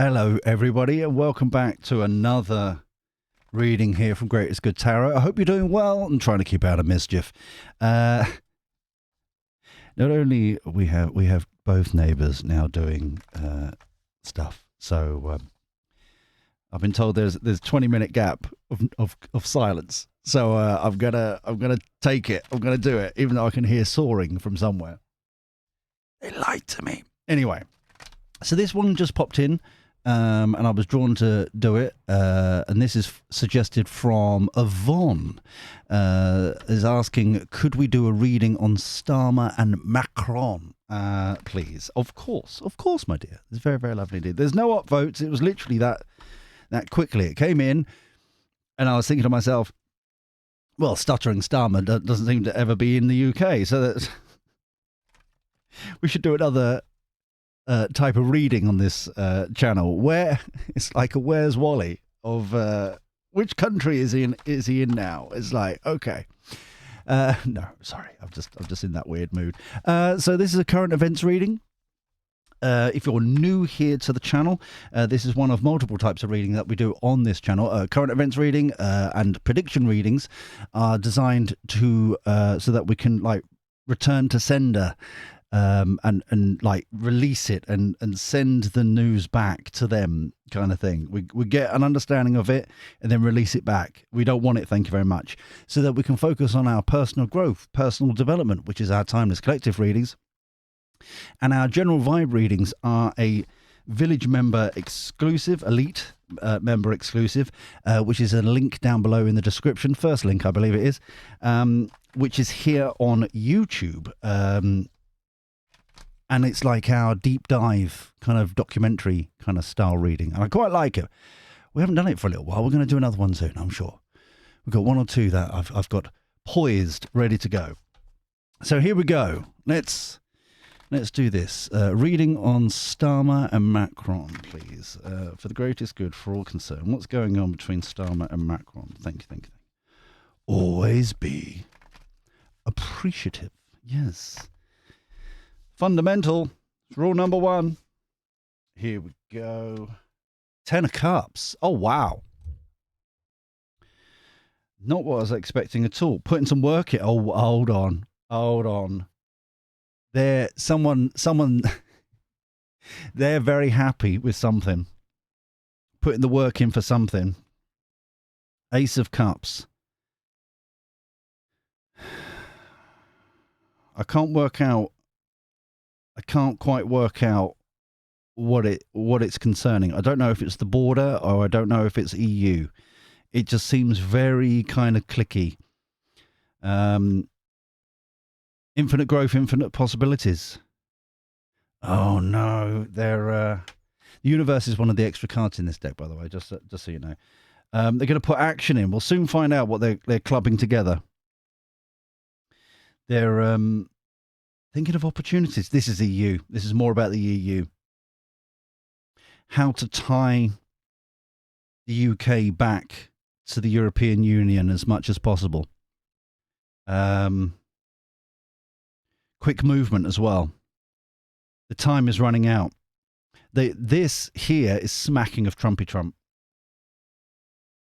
Hello, everybody, and welcome back to another reading here from Greatest Good Tarot. I hope you're doing well and trying to keep out of mischief. Not only we have both neighbours now doing stuff, so I've been told there's 20-minute gap of silence. So I'm gonna take it. I'm gonna do it, even though I can hear soaring from somewhere. They lied to me. Anyway, so this one just popped in. And I was drawn to do it, and this is suggested from Yvonne, is asking, could we do a reading on Starmer and Macron, please? Of course, my dear. It's very, very lovely indeed. There's no upvotes. It was literally that quickly. It came in, and I was thinking to myself, well, stuttering Starmer doesn't seem to ever be in the UK, so that's we should do another type of reading on this channel where it's like a Where's Wally of which country is he in now. It's like, okay, no, sorry, I'm just in that weird mood. So this is a current events reading. If you're new here to the channel, this is one of multiple types of reading that we do on this channel. Current events reading and prediction readings are designed to so that we can like return to sender. And like release it and send the news back to them, kind of thing. We get an understanding of it and then release it back. We don't want it, thank you very much, so that we can focus on our personal growth, personal development, which is our timeless collective readings. And our general vibe readings are a village member exclusive, elite member exclusive, which is a link down below in the description. First link, I believe it is, which is here on YouTube. And it's like our deep dive kind of documentary kind of style reading. And I quite like it. We haven't done it for a little while. We're going to do another one soon, I'm sure. We've got one or two that I've got poised, ready to go. So here we go. Let's do this. Reading on Starmer and Macron, please. For the greatest good for all concerned. What's going on between Starmer and Macron? Thank you. Always be appreciative. Yes. Fundamental, rule number one. Here we go. 10 of Cups. Oh, wow. Not what I was expecting at all. Putting some work in. Oh, hold on. Someone, they're very happy with something. Putting the work in for something. Ace of Cups. I can't quite work out what it's concerning. I don't know if it's the border or I don't know if it's EU. It just seems very kind of clicky. Infinite growth, infinite possibilities. Oh no, the universe is one of the extra cards in this deck, by the way, just so you know. They're going to put action in. We'll soon find out what they're clubbing together. They're thinking of opportunities. This is EU. This is more about the EU. How to tie the UK back to the European Union as much as possible. Quick movement as well. The time is running out. This here is smacking of Trumpy Trump.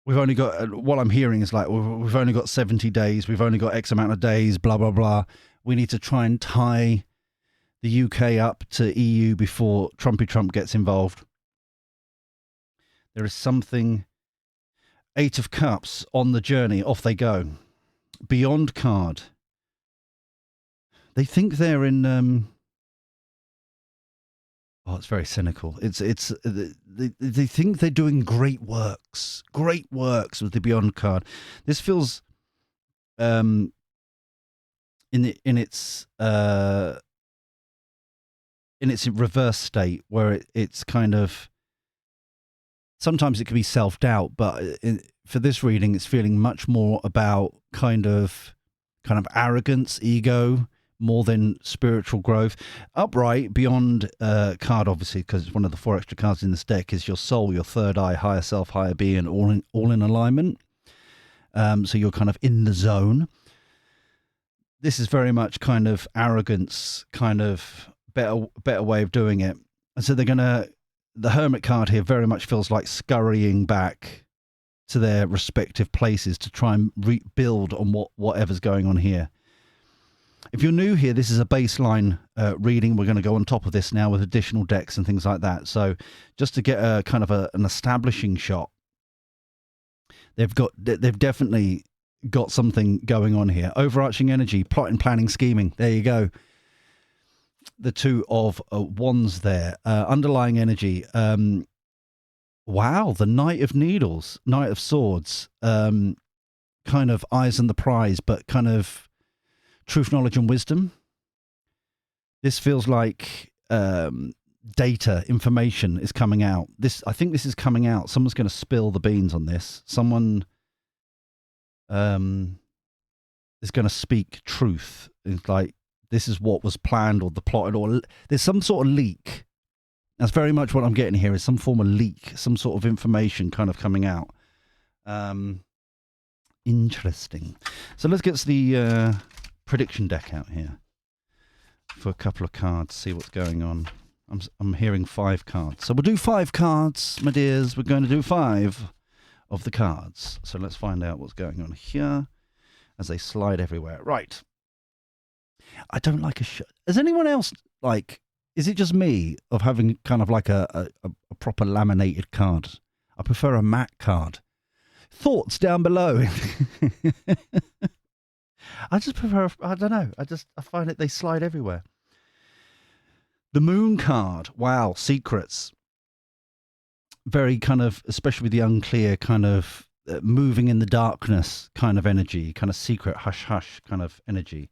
We've only got, what I'm hearing is like, we've only got 70 days. We've only got X amount of days, blah, blah, blah. We need to try and tie the UK up to EU before Trumpy Trump gets involved. There is something. 8 of Cups on the journey. Off they go. Beyond card. They think they're in. Oh, it's very cynical. They think they're doing great works with the Beyond card. This feels in its reverse state, where it's kind of, sometimes it can be self-doubt, but for this reading it's feeling much more about kind of arrogance, ego, more than spiritual growth. Upright, Beyond card, obviously, because it's one of the 4 extra cards in this deck, is your soul, your third eye, higher self, higher being, all in alignment. So you're kind of in the zone. This is very much kind of arrogance, kind of better way of doing it. And so they're going to the Hermit card here very much feels like scurrying back to their respective places to try and rebuild on whatever's going on here. If you're new here, this is a baseline reading. We're going to go on top of this now with additional decks and things like that. So just to get a kind of an establishing shot, they've definitely got something going on here. Overarching energy, plotting, planning, scheming. There you go. The two of wands there. Underlying energy. Wow, the Knight of Needles, Knight of Swords. Kind of eyes on the prize, but kind of truth, knowledge, and wisdom. This feels like data, information is coming out. I think this is coming out. Someone's going to spill the beans on this. Someone is going to speak truth. It's like, this is what was planned or the plotted, or there's some sort of leak. That's very much what I'm getting here, is some form of leak, some sort of information kind of coming out. Interesting. So let's get the prediction deck out here for a couple of cards, see what's going on. I'm hearing 5 cards. So we'll do 5 cards, my dears. We're going to do 5 of the cards. So let's find out what's going on here as they slide everywhere. Right. I don't like Has anyone else, like, is it just me of having kind of like a proper laminated card? I prefer a matte card. Thoughts down below. I just prefer, I don't know. I find they slide everywhere. The Moon card. Wow. Secrets. Very kind of, especially with the unclear, kind of moving in the darkness kind of energy, kind of secret hush hush kind of energy.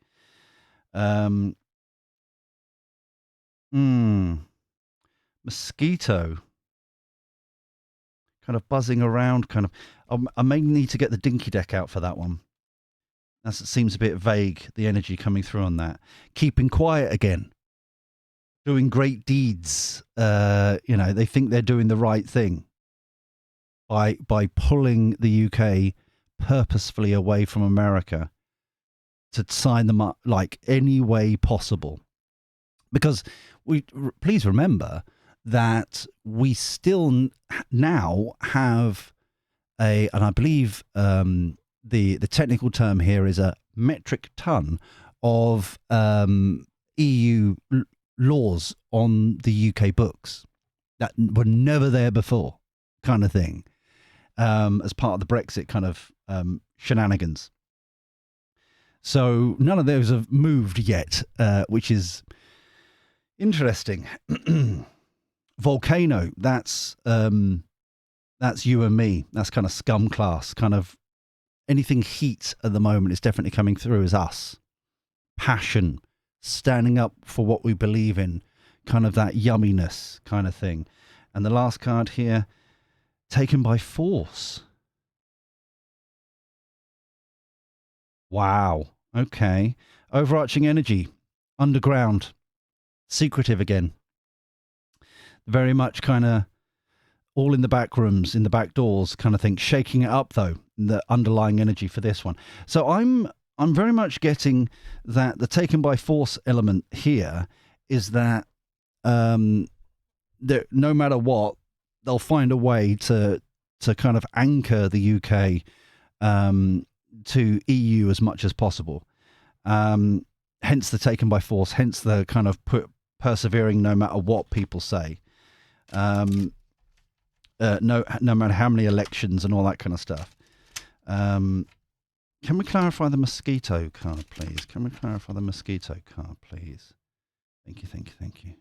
Mosquito. Kind of buzzing around, kind of. I may need to get the dinky deck out for that one. It seems a bit vague, the energy coming through on that. Keeping quiet again. Doing great deeds. They think they're doing the right thing by pulling the UK purposefully away from America to sign them up like any way possible. Because please remember that we still now have and I believe the technical term here is a metric ton of EU laws on the UK books that were never there before, kind of thing, as part of the Brexit kind of shenanigans. So none of those have moved yet, which is interesting. Volcano, that's you and me. That's kind of scum class, kind of anything heat at the moment is definitely coming through as us. Passion, standing up for what we believe in, kind of that yumminess kind of thing. And the last card here, taken by force. Wow. Okay. Overarching energy, underground, secretive again. Very much kind of all in the back rooms, in the back doors kind of thing. Shaking it up though, the underlying energy for this one. So I'm very much getting that the taken by force element here is that no matter what, they'll find a way to kind of anchor the UK to EU as much as possible. Hence the taken by force, hence the kind of persevering no matter what people say. No matter how many elections and all that kind of stuff. Can we clarify the mosquito card, please? Can we clarify the mosquito card, please? Thank you.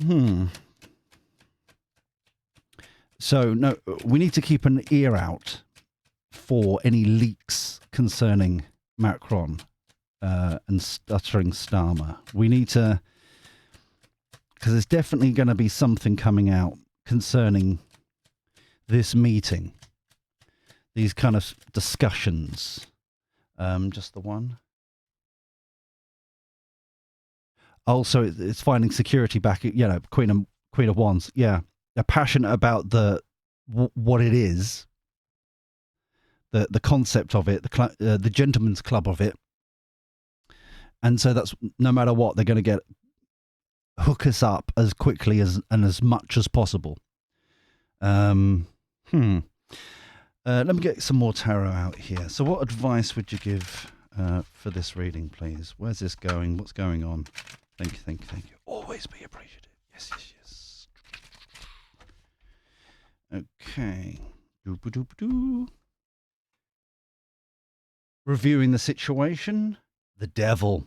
Okay. So, no, we need to keep an ear out for any leaks concerning Macron and stuttering Starmer. We need to, because there's definitely going to be something coming out concerning this meeting, these kind of discussions. Just the one. Also, it's finding security back. Queen of Wands. Yeah, they're passionate about what it is, the concept of it, the gentleman's club of it, and so that's no matter what they're going to get hook us up as quickly and as much as possible. Let me get some more tarot out here. So what advice would you give for this reading, please? Where's this going? What's going on? Thank you, thank you, thank you. Always be appreciative. Yes, yes, yes. Okay. Doo-ba-doo-ba-doo. Reviewing the situation. The devil.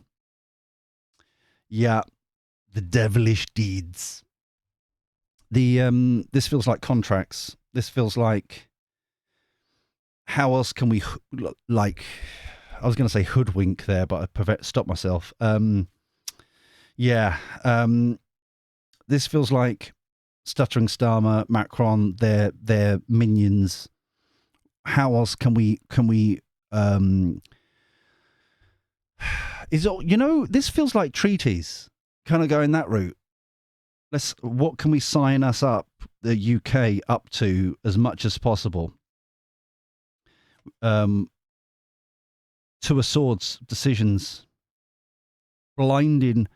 Yeah, the devilish deeds. This feels like contracts. This feels like, how else can we, like, I was going to say hoodwink there, but I stopped myself. This feels like stuttering Starmer, Macron, their minions. How else can we this feels like treaties, kind of going that route. What can we sign us up, the UK, up to as much as possible? To a swords decisions, blinded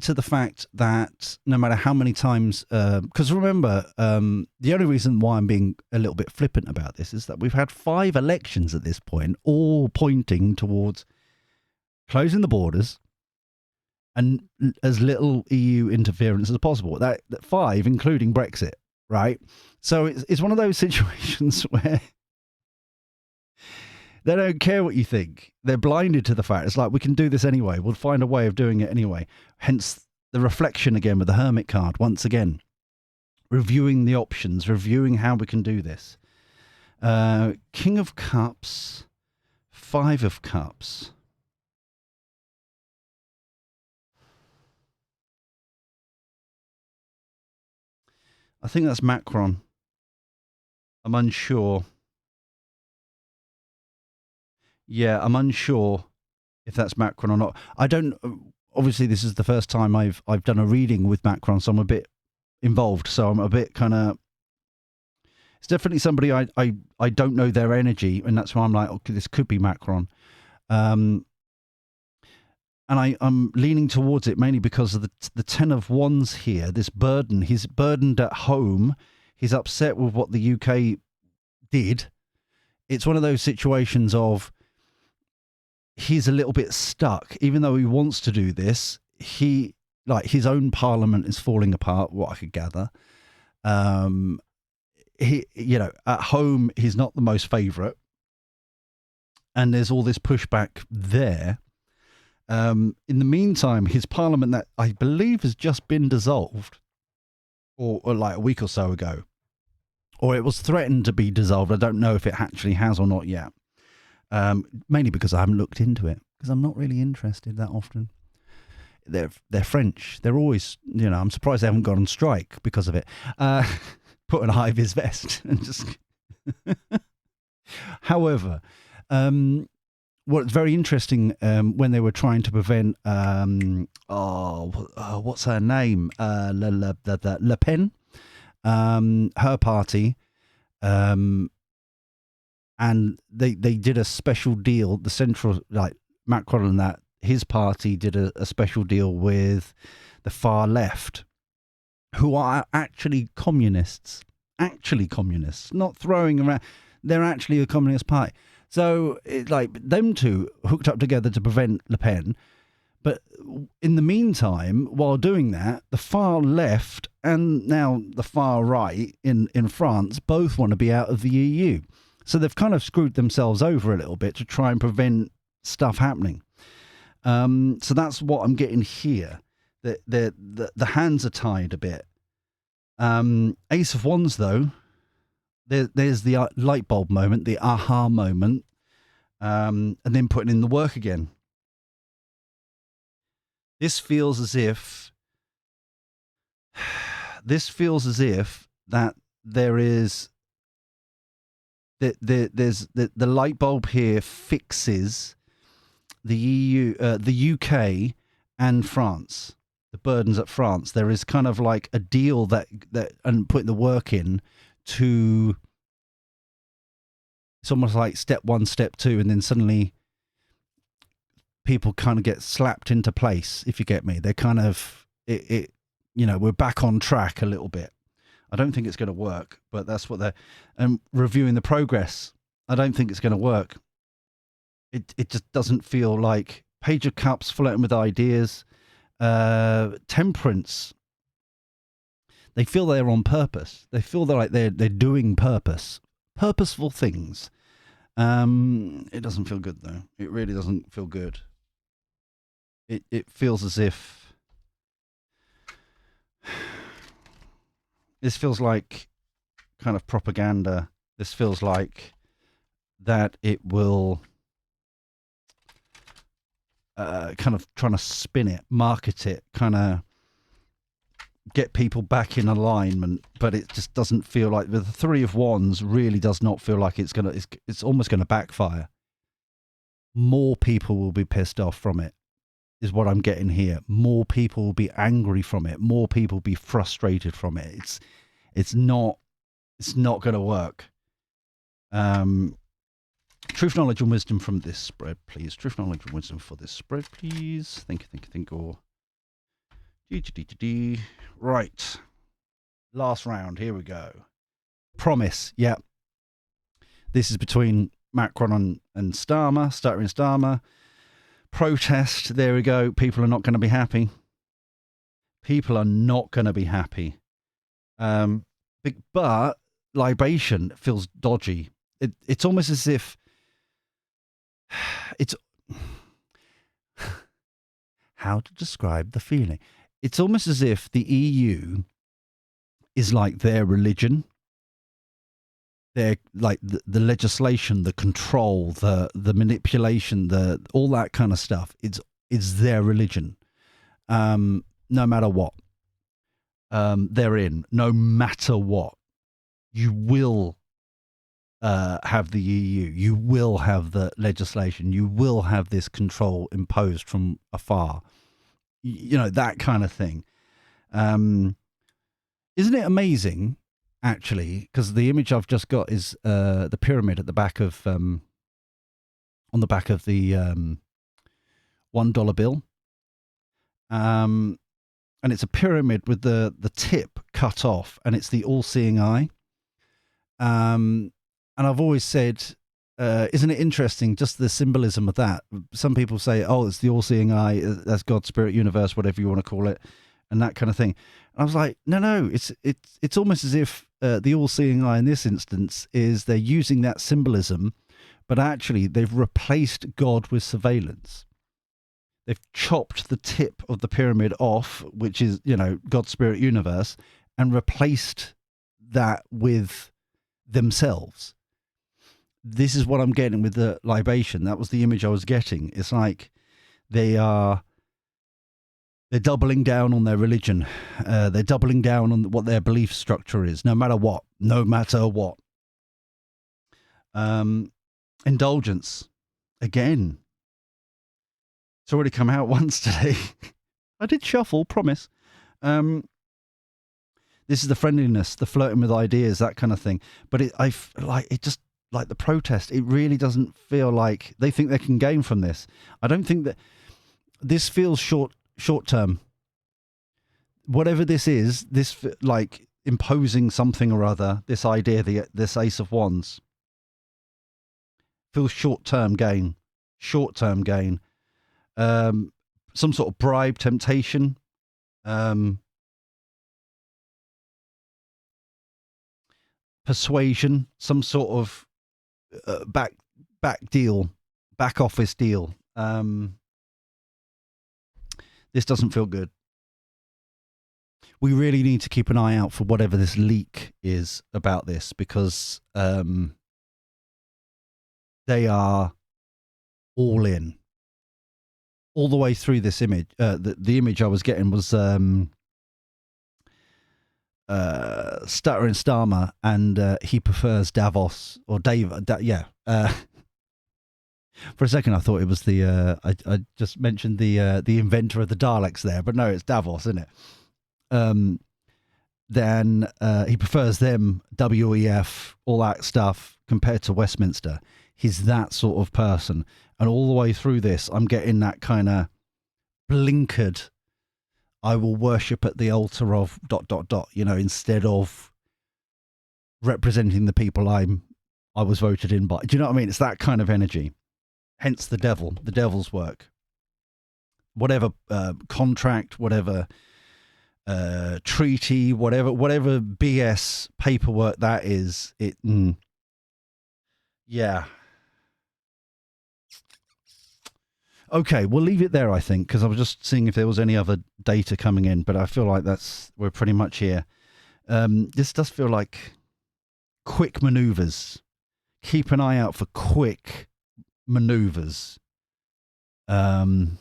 to the fact that no matter how many times, because remember, the only reason why I'm being a little bit flippant about this is that we've had 5 elections at this point, all pointing towards closing the borders and as little EU interference as possible. That 5, including Brexit, right? So it's one of those situations where they don't care what you think. They're blinded to the fact. It's like, we can do this anyway. We'll find a way of doing it anyway. Hence the reflection again with the Hermit card. Once again, reviewing the options, reviewing how we can do this. King of Cups, 5 of Cups. I think that's Macron. I'm unsure. Yeah, I'm unsure if that's Macron or not. I don't. Obviously, this is the first time I've done a reading with Macron, so I'm a bit involved. So I'm a bit kind of. It's definitely somebody I don't know their energy, and that's why I'm like, okay, this could be Macron. And I'm leaning towards it mainly because of the 10 of Wands here. This burden. He's burdened at home. He's upset with what the UK did. It's one of those situations of, he's a little bit stuck, even though he wants to do this. His own parliament is falling apart, what I could gather. At home, he's not the most favourite. And there's all this pushback there. In the meantime, his parliament that I believe has just been dissolved, or like a week or so ago, or it was threatened to be dissolved. I don't know if it actually has or not yet. Mainly because I haven't looked into it, because I'm not really interested that often. They're French. They're always, I'm surprised they haven't gone on strike because of it. Put on a high-vis vest and just... However, what's very interesting, when they were trying to prevent, what's her name? Le Pen, her party, and they did a special deal. The central, like Macron and that, his party did a special deal with the far left, who are actually communists, not throwing around. They're actually a communist party. So it's like them two hooked up together to prevent Le Pen. But in the meantime, while doing that, the far left and now the far right in France both want to be out of the EU. So they've kind of screwed themselves over a little bit to try and prevent stuff happening. So that's what I'm getting here. The hands are tied a bit. Ace of Wands, though, there's the light bulb moment, the aha moment, and then putting in the work again. This feels as if that there is... There's the light bulb here fixes the EU, the UK, and France. The burdens at France. There is kind of like a deal that and putting the work in to. It's almost like step 1, step 2, and then suddenly people kind of get slapped into place. If you get me, they're kind of we're back on track a little bit. I don't think it's going to work, but that's what they're reviewing the progress. I don't think it's going to work. It just doesn't feel like Page of Cups flirting with ideas, Temperance. They feel they're on purpose. They feel like they're doing purposeful things. It doesn't feel good though. It really doesn't feel good. It feels as if this feels like kind of propaganda. This feels like that it will kind of trying to spin it, market it, kind of get people back in alignment, but it just doesn't feel like the Three of Wands really does not feel like it's almost gonna backfire. More people will be pissed off from it, is what I'm getting here. More people will be angry from it. More people will be frustrated from it. It's not gonna work. Truth, knowledge, and wisdom from this spread, please. Truth, knowledge, and wisdom for this spread, please. Think, or right. Last round. Here we go. Promise. Yeah. This is between Macron and Starmer. Starmer. Protest. There we go. People are not going to be happy. People are not going to be happy. But libation feels dodgy. It's almost as if it's how to describe the feeling. It's almost as if the EU is like their religion. They're like the legislation, the control, the manipulation, all that kind of stuff. It's their religion. No matter what, they're in. No matter what, you will have the EU. You will have the legislation. You will have this control imposed from afar. That kind of thing. Isn't it amazing, actually? Because the image I've just got is the pyramid at the back of on the back of the $1 bill, and it's a pyramid with the tip cut off, and it's the all-seeing eye. And I've always said, isn't it interesting, just the symbolism of that? Some people say, oh, it's the all-seeing eye, that's God, spirit, universe, whatever you want to call it, and that kind of thing. And I was like, no, it's almost as if the all-seeing eye in this instance is they're using that symbolism, but actually they've replaced God with surveillance. They've chopped the tip of the pyramid off, which is, God, spirit, universe, and replaced that with themselves. This is what I'm getting with the libation. That was the image I was getting. It's like they're doubling down on their religion. They're doubling down on what their belief structure is, no matter what. Indulgence. Again. It's already come out once today. I did shuffle, promise. This is the friendliness, the flirting with ideas, that kind of thing. But it just like the protest. It really doesn't feel like they think they can gain from this. I don't think that this feels short term. Whatever this is, this like imposing something or other. This idea, this Ace of Wands, feels short term gain. Some sort of bribe, temptation. Persuasion, some sort of back deal, back office deal. This doesn't feel good. We really need to keep an eye out for whatever this leak is about this, because they are all in. All the way through this image. The image I was getting was Starmer and Starmer, and he prefers Davos or Dave. For a second, I thought it was the. I just mentioned the inventor of the Daleks there, but no, it's Davos, isn't it? Then he prefers them, WEF, all that stuff, compared to Westminster. He's that sort of person, and all the way through this, I'm getting that kind of blinkered I will worship at the altar of ... instead of representing the people I was voted in by. Do you know what I mean? It's that kind of energy. Hence the devil's work. Whatever contract, whatever treaty, whatever BS paperwork that is, yeah. Okay, we'll leave it there, I think, because I was just seeing if there was any other data coming in, but I feel like we're pretty much here. This does feel like quick maneuvers. Keep an eye out for quick maneuvers. Because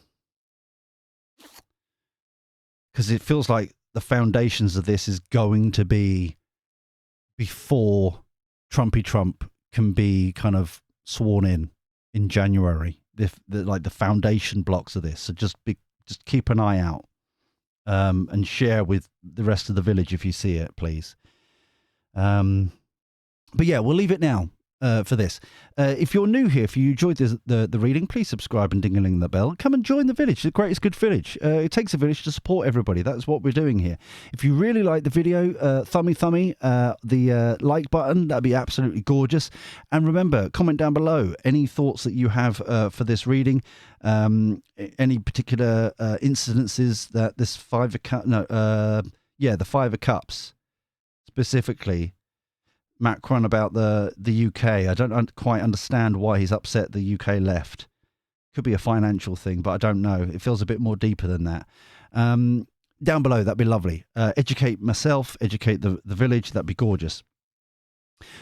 it feels like the foundations of this is going to be before Trumpy Trump can be kind of sworn in January. The foundation blocks of this. So just keep an eye out, and share with the rest of the village if you see it, please. But yeah, we'll leave it now for this. If you're new here, if you enjoyed the reading, please subscribe and ding-a-ling the bell. Come and join the village, the greatest good village. It takes a village to support everybody. That's what we're doing here. If you really like the video, thummy, the like button, that'd be absolutely gorgeous. And remember, comment down below any thoughts that you have for this reading, any particular incidences that this the Five of Cups specifically. Macron about the UK. I don't quite understand why he's upset the UK left. Could be a financial thing, but I don't know. It feels a bit more deeper than that. Down below, that'd be lovely. Educate myself, educate the village. That'd be gorgeous.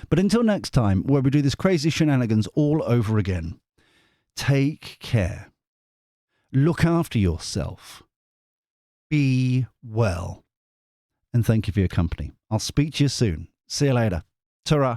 But until next time, where we do this crazy shenanigans all over again, take care. Look after yourself. Be well. And thank you for your company. I'll speak to you soon. See you later. Ta-ra.